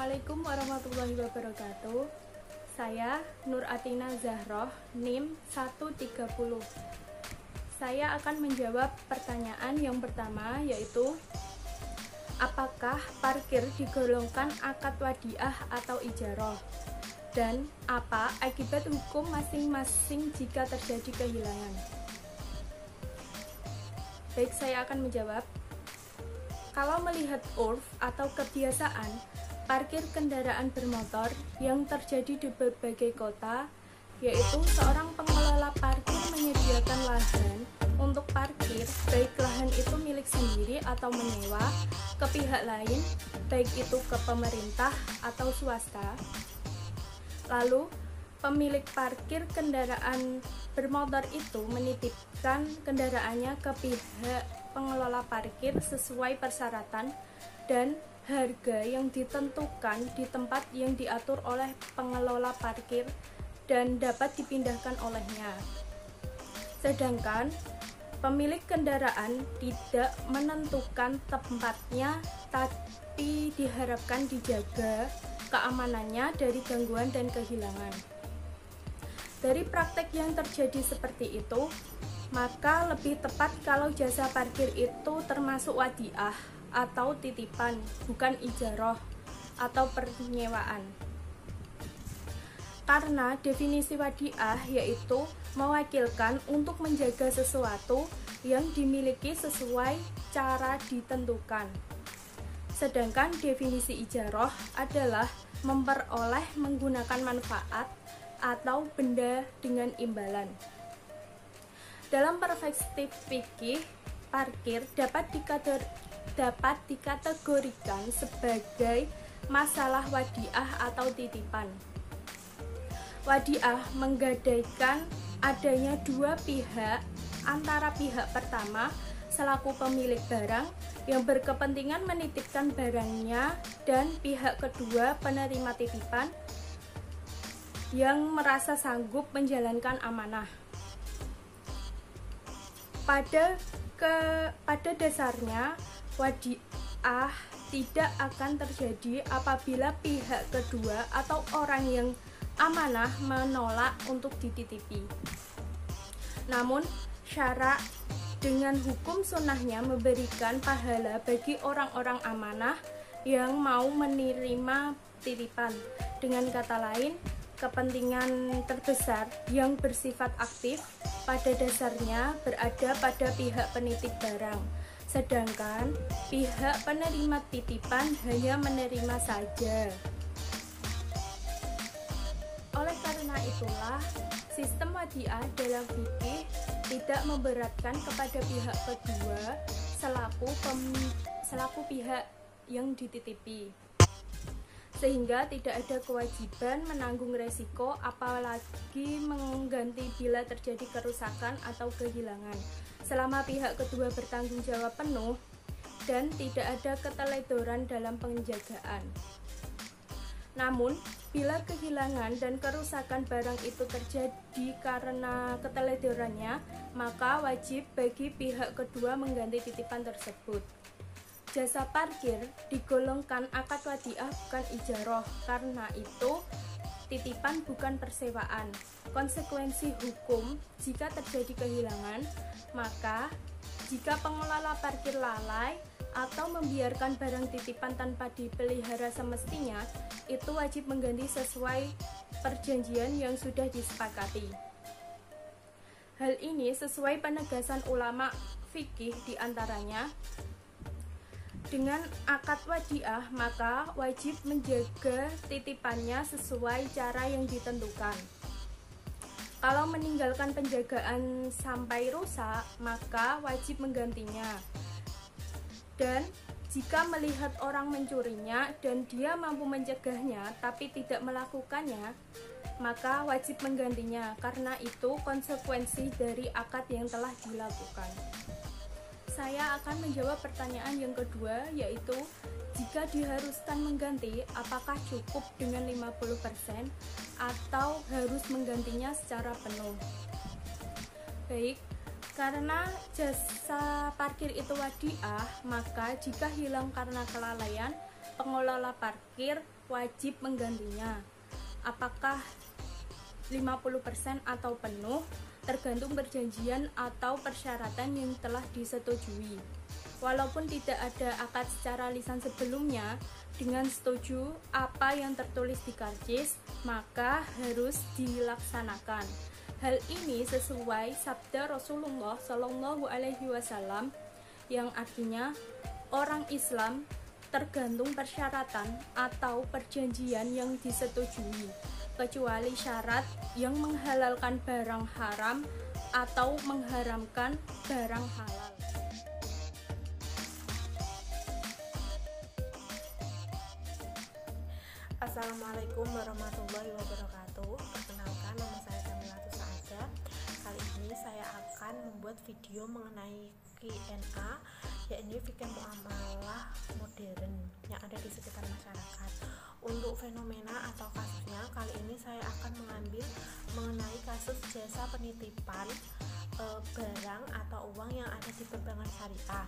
Assalamualaikum warahmatullahi wabarakatuh. Saya Nur Atina Zahroh, NIM 130. Saya akan menjawab pertanyaan yang pertama, yaitu apakah parkir digolongkan akad wadiah atau ijarah? Dan apa akibat hukum masing-masing jika terjadi kehilangan? Baik, saya akan menjawab. Kalau melihat urf atau kebiasaan parkir kendaraan bermotor yang terjadi di berbagai kota, yaitu seorang pengelola parkir menyediakan lahan untuk parkir, baik lahan itu milik sendiri atau menyewa ke pihak lain, baik itu ke pemerintah atau swasta. Lalu, pemilik parkir kendaraan bermotor itu menitipkan kendaraannya ke pihak pengelola parkir sesuai persyaratan dan harga yang ditentukan di tempat yang diatur oleh pengelola parkir dan dapat dipindahkan olehnya. Sedangkan pemilik kendaraan tidak menentukan tempatnya, tapi diharapkan dijaga keamanannya dari gangguan dan kehilangan. Dari praktek yang terjadi seperti itu, maka lebih tepat kalau jasa parkir itu termasuk wadiah atau titipan, bukan ijarah atau penyewaan. Karena definisi wadiah yaitu mewakilkan untuk menjaga sesuatu yang dimiliki sesuai cara ditentukan. Sedangkan definisi ijarah adalah memperoleh menggunakan manfaat atau benda dengan imbalan. Dalam perspektif fikih, parkir dapat dikategorikan sebagai masalah wadiah atau titipan. Wadiah menggadaikan adanya dua pihak, antara pihak pertama selaku pemilik barang yang berkepentingan menitipkan barangnya dan pihak kedua penerima titipan yang merasa sanggup menjalankan amanah. Pada dasarnya, wadiah tidak akan terjadi apabila pihak kedua atau orang yang amanah menolak untuk dititipi. Namun, syarak dengan hukum sunnahnya memberikan pahala bagi orang-orang amanah yang mau menerima titipan. Dengan kata lain, kepentingan terbesar yang bersifat aktif pada dasarnya berada pada pihak penitip barang, sedangkan pihak penerima titipan hanya menerima saja. Oleh karena itulah, sistem wadiah dalam fikih tidak memberatkan kepada pihak kedua selaku pihak yang dititipi, sehingga tidak ada kewajiban menanggung resiko apalagi mengganti bila terjadi kerusakan atau kehilangan, selama pihak kedua bertanggung jawab penuh dan tidak ada keteledoran dalam penjagaan. Namun, bila kehilangan dan kerusakan barang itu terjadi karena keteledorannya, maka wajib bagi pihak kedua mengganti titipan tersebut. Jasa parkir digolongkan akad wadiah bukan ijarah, karena itu titipan bukan persewaan. Konsekuensi hukum jika terjadi kehilangan, maka jika pengelola parkir lalai atau membiarkan barang titipan tanpa dipelihara semestinya, itu wajib mengganti sesuai perjanjian yang sudah disepakati. Hal ini sesuai penegasan ulama fikih diantaranya, dengan akad wadiah maka wajib menjaga titipannya sesuai cara yang ditentukan. Kalau meninggalkan penjagaan sampai rusak, maka wajib menggantinya. Dan jika melihat orang mencurinya dan dia mampu mencegahnya tapi tidak melakukannya, maka wajib menggantinya, karena itu konsekuensi dari akad yang telah dilakukan. Saya akan menjawab pertanyaan yang kedua, yaitu jika diharuskan mengganti, apakah cukup dengan 50% atau harus menggantinya secara penuh? Baik, karena jasa parkir itu wadiah, maka jika hilang karena kelalaian, pengelola parkir wajib menggantinya. Apakah 50% atau penuh, tergantung perjanjian atau persyaratan yang telah disetujui. Walaupun tidak ada akad secara lisan sebelumnya, dengan setuju apa yang tertulis di karcis, maka harus dilaksanakan. Hal ini sesuai sabda Rasulullah Shallallahu Alaihi Wasallam yang artinya orang Islam tergantung persyaratan atau perjanjian yang disetujui, kecuali syarat yang menghalalkan barang haram atau mengharamkan barang halal. Assalamualaikum warahmatullahi wabarakatuh. Perkenalkan, nama saya Kamila Tusaada. Kali ini saya akan membuat video mengenai Q&A, yakni fikih muamalah modern yang ada di sekitar masyarakat. Untuk fenomena atau kasusnya, kali ini saya akan mengambil mengenai kasus jasa penitipan barang atau uang yang ada di perbankan syariah.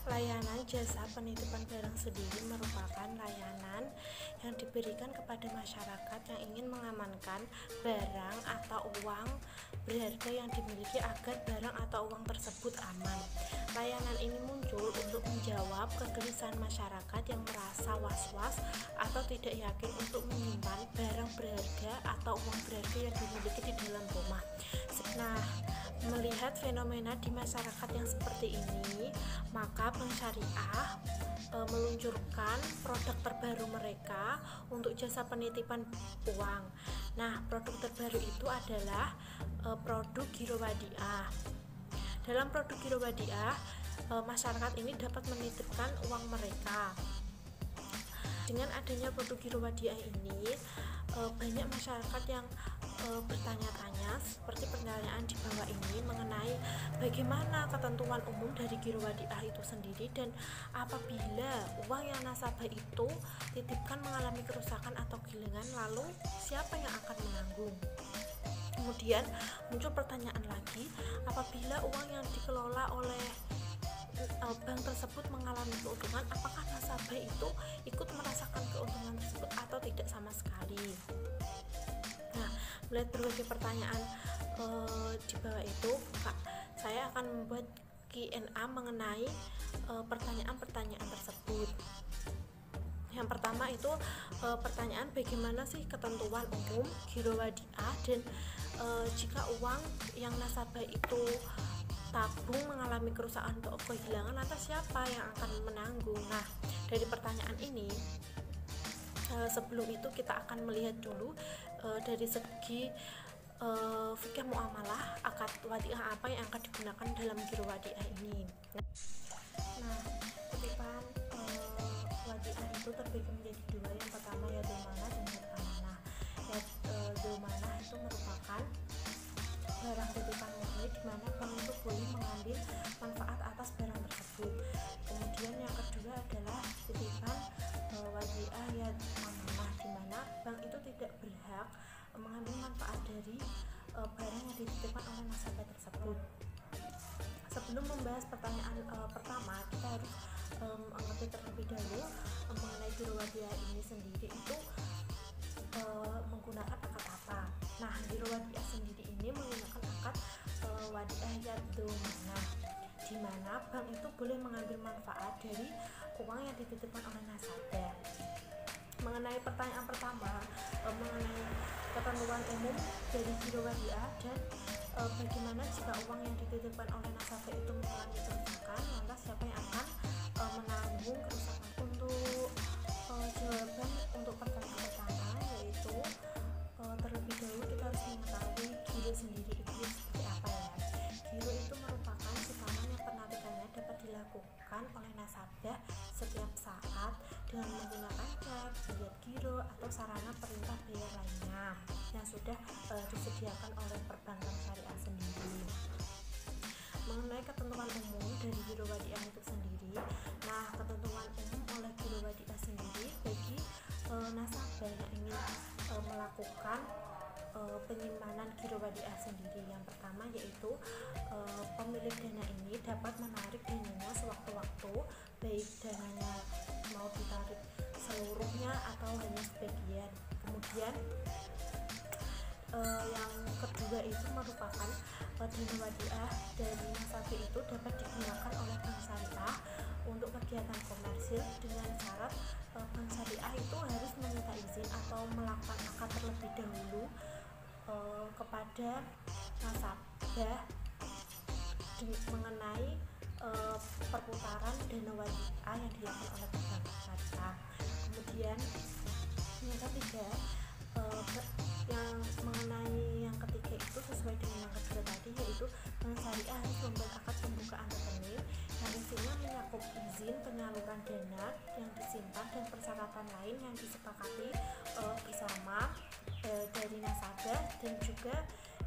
Layanan jasa penitipan barang sendiri merupakan layanan yang diberikan kepada masyarakat yang ingin mengamankan barang atau uang berharga yang dimiliki agar barang atau uang tersebut aman. Layanan ini muncul untuk menjawab kegelisahan masyarakat yang merasa was-was atau tidak yakin untuk menyimpan barang berharga atau uang berharga yang dimiliki di dalam rumah. Nah, melihat fenomena di masyarakat yang seperti ini, maka Bank Syariah meluncurkan produk terbaru mereka untuk jasa penitipan uang. Nah, produk terbaru itu adalah produk Giro Wadiah. Dalam produk Giro Wadiah, masyarakat ini dapat menitipkan uang mereka. Dengan adanya produk Giro Wadiah ini, banyak masyarakat yang bertanya-tanya seperti pertanyaan di bawah ini mengenai bagaimana ketentuan umum dari Giro Wadiah itu sendiri, dan apabila uang yang nasabah itu titipkan mengalami kerusakan atau kehilangan, lalu siapa yang akan menanggung. Kemudian muncul pertanyaan lagi, apabila uang yang dikelola oleh bank tersebut mengalami keuntungan, apakah nasabah itu ikut merasakan keuntungan tersebut atau tidak sama sekali. Nah, melihat berbagai pertanyaan di bawah itu, saya akan membuat Q&A mengenai pertanyaan-pertanyaan tersebut. Yang pertama itu pertanyaan bagaimana sih ketentuan umum Giro Wadiah, dan jika uang yang nasabah itu tabung mengalami kerusakan atau kehilangan, lantas siapa yang akan menanggung. Nah, dari pertanyaan ini, sebelum itu kita akan melihat dulu dari segi fikih muamalah, akad wadiah apa yang akan digunakan dalam Giro Wadiah ini. Nah, titipan wadiah itu terbagi menjadi dua. Yang pertama yadul manah dan yad amanah. Yadul manah itu merupakan barang titipan murni di mana bank itu boleh mengambil manfaat atas barang tersebut. Kemudian yang kedua adalah titipan wadiah yad amanah, di mana bank itu tidak berhak mengambil manfaat dari barang yang dititipkan oleh nasabah tersebut. Sebelum membahas pertanyaan pertama, kita harus mengerti terlebih dahulu mengenai Giro Wadiah ini sendiri itu menggunakan akad apa. Nah, Giro Wadiah sendiri ini menggunakan akad wadiah yadul manah, di mana bank itu boleh mengambil manfaat dari uang yang dititipkan oleh nasabah. Mengenai pertanyaan pertama, mengenai ketentuan umum dari Giro Wadiah dan bagaimana jika uang yang dititipkan oleh nasabah itu mengalami kerusakan, lantas siapa yang akan menanggung kerusakan. Untuk jawaban untuk pertanyaan pertama, yaitu terlebih dahulu kita harus mengetahui giro sendiri itu seperti apa ya. Giro itu merupakan simpanan yang penarikannya dapat dilakukan oleh nasabah setiap saat dengan menggunakan cek, bilet giro, atau sarana perintah bayar lainnya yang sudah disediakan oleh perbankan syariah sendiri. Mengenai ketentuan umum dari Giro Wadiah itu sendiri, nah ketentuan umum oleh Giro Wadiah sendiri bagi nasabah yang ingin melakukan penyimpanan Giro Wadiah sendiri. Yang pertama yaitu pemilik dana ini dapat menarik dananya sewaktu-waktu, baik dananya mau seluruhnya atau hanya sebagian. Kemudian yang kedua itu merupakan dana wadiah dari nasabah itu dapat digunakan oleh bank syariah untuk kegiatan komersil dengan syarat bank syariah itu harus meminta izin atau melakukan akad terlebih dahulu kepada nasabah mengenai perputaran dana wadiah yang dilakukan oleh bank syariah. Kemudian yang ketiga, yang mengenai yang ketiga itu sesuai dengan yang kedua tadi, yaitu bank syariah harus membuat akad pembukaan rekening yang isinya menyakup izin penyaluran dana yang disimpan dan persyaratan lain yang disepakati bersama dari nasabah dan juga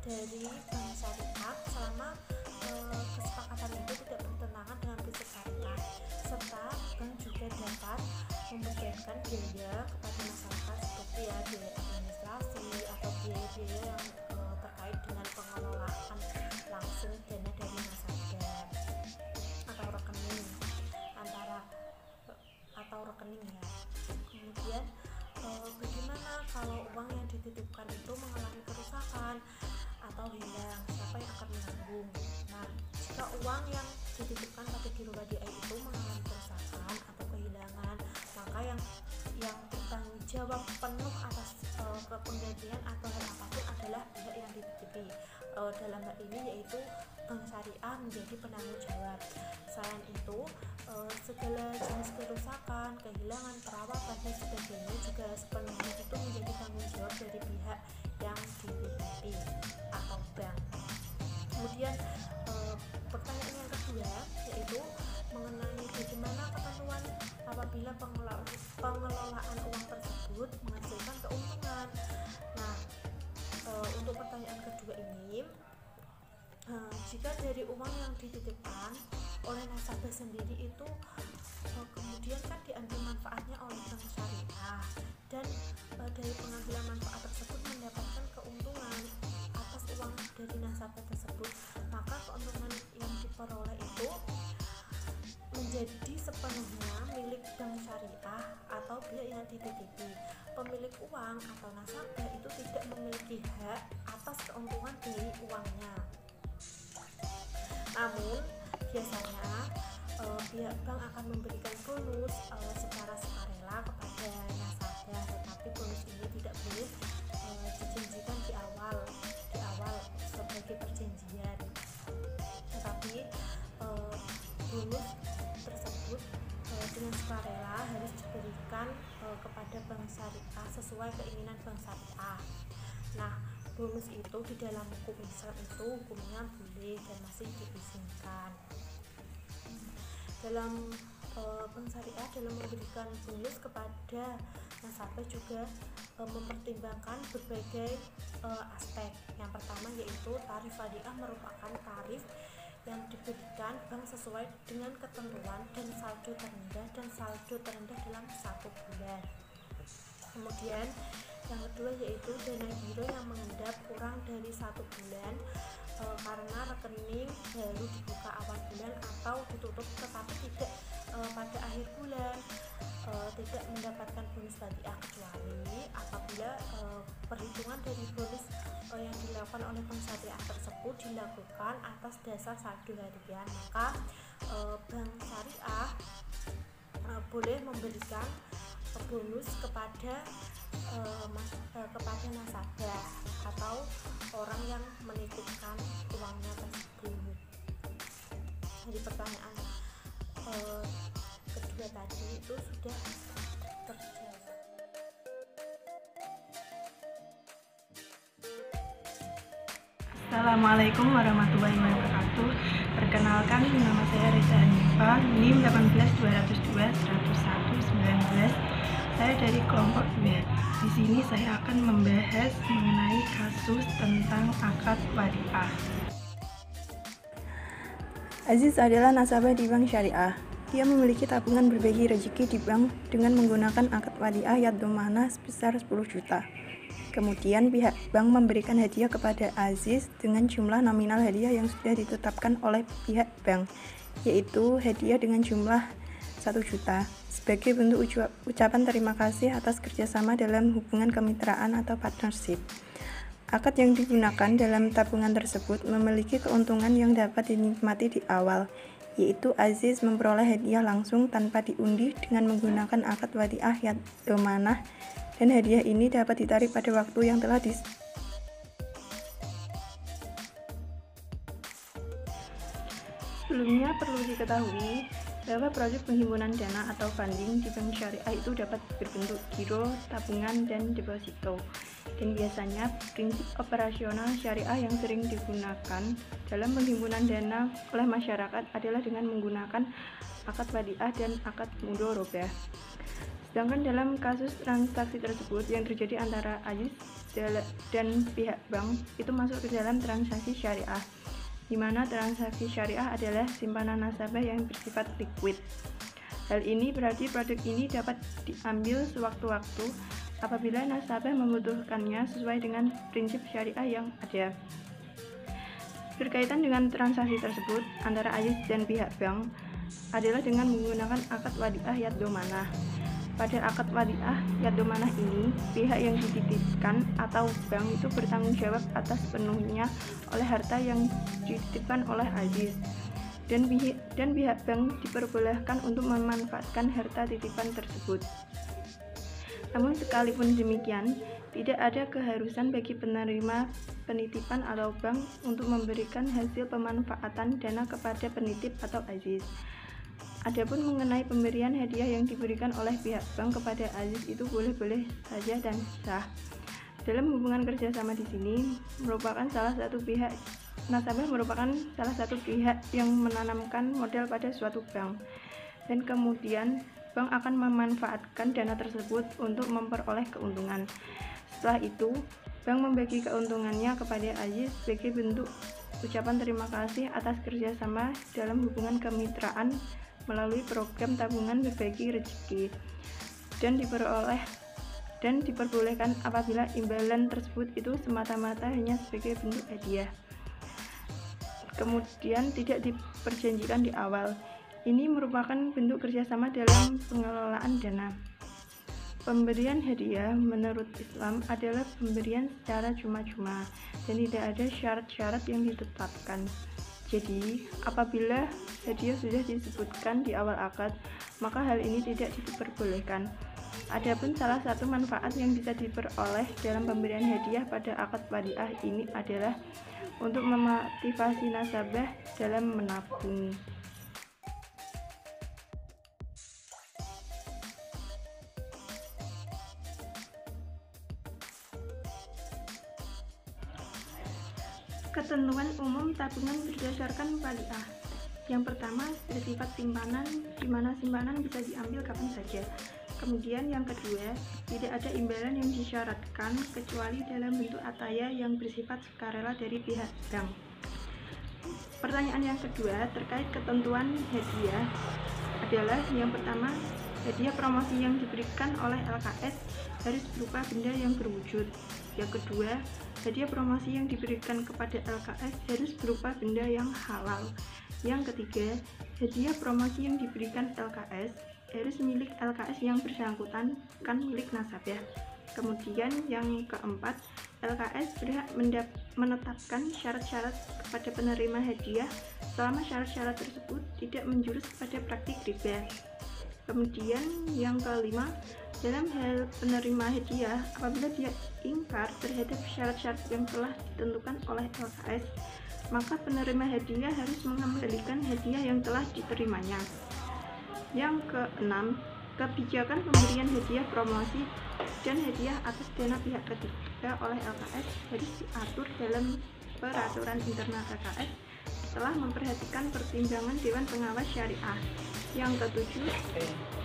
dari bank syariah selama kesepakatan itu tidak bertentangan dengan prinsip syariah, serta bank juga dapat membebankan biaya kepada masyarakat seperti biaya administrasi atau biaya-biaya yang terkait dengan pengelolaan langsung dana dari nasabah atau rekening ya. Kemudian bagaimana kalau uang yang dititipkan itu mengalami kerusakan atau hilang, siapa yang akan menanggung? Nah, jika uang yang dititipkan pada giro wadiah itu mengalami kerusakan atau kehilangan, maka yang bertanggung jawab penuh atas penggantian atau hal apapun adalah pihak yang dititipi. Dalam hal ini yaitu bank syariah menjadi penanggung jawab. Selain itu, segala jenis kerusakan, kehilangan, perawatan dan sebagainya juga sepenuhnya itu menjadi tanggung jawab dari pihak yang dititipi atau bank. Kemudian pertanyaan yang kedua yaitu mengenai bagaimana ketentuan apabila pengelolaan uang tersebut menghasilkan keuntungan. Nah, untuk pertanyaan kedua ini, jika dari uang yang dititipkan oleh nasabah sendiri itu kemudian kan diambil manfaatnya oleh bank syariah dan dari pengambilan manfaat tersebut mendapatkan keuntungan atas uang dari nasabah tersebut, maka keuntungan yang diperoleh itu menjadi sepenuhnya milik bank syariah atau pihak yang dititipi. Pemilik uang atau nasabah itu tidak memiliki hak atas keuntungan dari uangnya. Namun biasanya pihak bank akan memberikan bonus secara sukarela kepada nasabah, tetapi bonus ini tidak boleh dijanjikan di awal sebagai perjanjian. Tetapi bonus tersebut dengan sukarela harus diberikan kepada bank syariah sesuai keinginan bank syariah. Nah, bonus itu di dalam hukum Islam itu hukumnya boleh dan masih diizinkan. Dalam bank syariah dalam memberikan bonus kepada nasabah juga mempertimbangkan berbagai aspek. Yang pertama yaitu tarif wadiah merupakan tarif yang diberikan bank sesuai dengan ketentuan dan saldo terendah dalam 1 bulan. Kemudian yang kedua yaitu dana giro yang mengendap kurang dari 1 bulan karena rekening baru dibuka awal bulan atau ditutup tetapi tidak pada akhir bulan, tidak mendapatkan bonus wadiah kecuali apabila perhitungan dari bonus yang dilakukan oleh bank syariah tersebut dilakukan atas dasar saldo harian, maka bank syariah boleh memberikan bonus kepada nasabah atau orang yang menitipkan uangnya tersebut. Jadi pertanyaan kedua tadi itu sudah terjawab. Assalamualaikum warahmatullahi wabarakatuh. Perkenalkan, nama saya Reza Hanifa, NIM 182210119. Saya dari kelompok 2. Di sini saya akan membahas mengenai kasus tentang akad wadiah. Aziz adalah nasabah di bank syariah. Dia memiliki tabungan berbagi rezeki di bank dengan menggunakan akad wadiah yaddomana sebesar 10 juta. Kemudian pihak bank memberikan hadiah kepada Aziz dengan jumlah nominal hadiah yang sudah ditetapkan oleh pihak bank, yaitu hadiah dengan jumlah 1 juta sebagai bentuk ucapan terima kasih atas kerjasama dalam hubungan kemitraan atau partnership. Akad yang digunakan dalam tabungan tersebut memiliki keuntungan yang dapat dinikmati di awal, yaitu Aziz memperoleh hadiah langsung tanpa diundi dengan menggunakan akad wadiah yad domanah, dan hadiah ini dapat ditarik pada waktu yang telah Sebelumnya perlu diketahui bahwa proyek penghimpunan dana atau funding di bank syariah itu dapat berbentuk giro, tabungan, dan deposito. Dan biasanya prinsip operasional syariah yang sering digunakan dalam penghimpunan dana oleh masyarakat adalah dengan menggunakan akad wadiah dan akad mudharabah. Sedangkan dalam kasus transaksi tersebut yang terjadi antara Aziz dan pihak bank itu masuk ke dalam transaksi syariah, di mana transaksi syariah adalah simpanan nasabah yang bersifat liquid. Hal ini berarti produk ini dapat diambil sewaktu-waktu apabila nasabah membutuhkannya sesuai dengan prinsip syariah yang ada. Berkaitan dengan transaksi tersebut antara Aziz dan pihak bank adalah dengan menggunakan akad wadiah yad domanah. Pada akad wadiah yad domanah ini, pihak yang dititipkan atau bank itu bertanggung jawab atas penuhnya oleh harta yang dititipkan oleh Aziz, dan pihak bank diperbolehkan untuk memanfaatkan harta titipan tersebut. Namun sekalipun demikian, tidak ada keharusan bagi penerima penitipan atau bank untuk memberikan hasil pemanfaatan dana kepada penitip atau Aziz. Adapun mengenai pemberian hadiah yang diberikan oleh pihak bank kepada Aziz itu boleh-boleh saja dan sah. Dalam hubungan kerjasama di sini merupakan salah satu pihak nasabah merupakan salah satu pihak yang menanamkan modal pada suatu bank, dan kemudian bank akan memanfaatkan dana tersebut untuk memperoleh keuntungan. Setelah itu, bank membagi keuntungannya kepada Aziz sebagai bentuk ucapan terima kasih atas kerjasama dalam hubungan kemitraan melalui program tabungan berbagi rezeki, dan diperbolehkan apabila imbalan tersebut itu semata-mata hanya sebagai bentuk hadiah, kemudian tidak diperjanjikan di awal. Ini merupakan bentuk kerjasama dalam pengelolaan dana. Pemberian hadiah menurut Islam adalah pemberian secara cuma-cuma dan tidak ada syarat-syarat yang ditetapkan. Jadi, apabila hadiah sudah disebutkan di awal akad, maka hal ini tidak diperbolehkan. Adapun salah satu manfaat yang bisa diperoleh dalam pemberian hadiah pada akad wadiah ini adalah untuk memotivasi nasabah dalam menabung. Ketentuan umum tabungan berdasarkan wadiah. Yang pertama, bersifat simpanan, di mana simpanan bisa diambil kapan saja. Kemudian yang kedua, tidak ada imbalan yang disyaratkan kecuali dalam bentuk ataya yang bersifat sukarela dari pihak bank. Pertanyaan yang kedua terkait ketentuan hadiah adalah yang pertama, hadiah promosi yang diberikan oleh LKS harus berupa benda yang berwujud. Yang kedua, hadiah promosi yang diberikan kepada LKS harus berupa benda yang halal. Yang ketiga, hadiah promosi yang diberikan LKS harus milik LKS yang bersangkutan, bukan milik nasabah. Kemudian yang keempat, LKS berhak menetapkan syarat-syarat kepada penerima hadiah selama syarat-syarat tersebut tidak menjurus kepada praktik riba. Kemudian yang kelima, dalam hal penerima hadiah, apabila dia ingkar terhadap syarat-syarat yang telah ditentukan oleh LKS, maka penerima hadiah harus mengembalikan hadiah yang telah diterimanya. Yang keenam, kebijakan pemberian hadiah promosi dan hadiah atas dana pihak ketiga oleh LKS harus diatur dalam peraturan internal LKS setelah memperhatikan pertimbangan Dewan Pengawas Syariah. Yang ketujuh,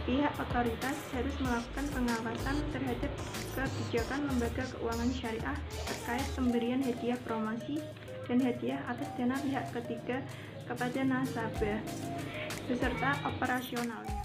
pihak otoritas harus melakukan pengawasan terhadap kebijakan lembaga keuangan syariah terkait pemberian hadiah promosi dan hadiah atas dana pihak ketiga kepada nasabah beserta operasionalnya.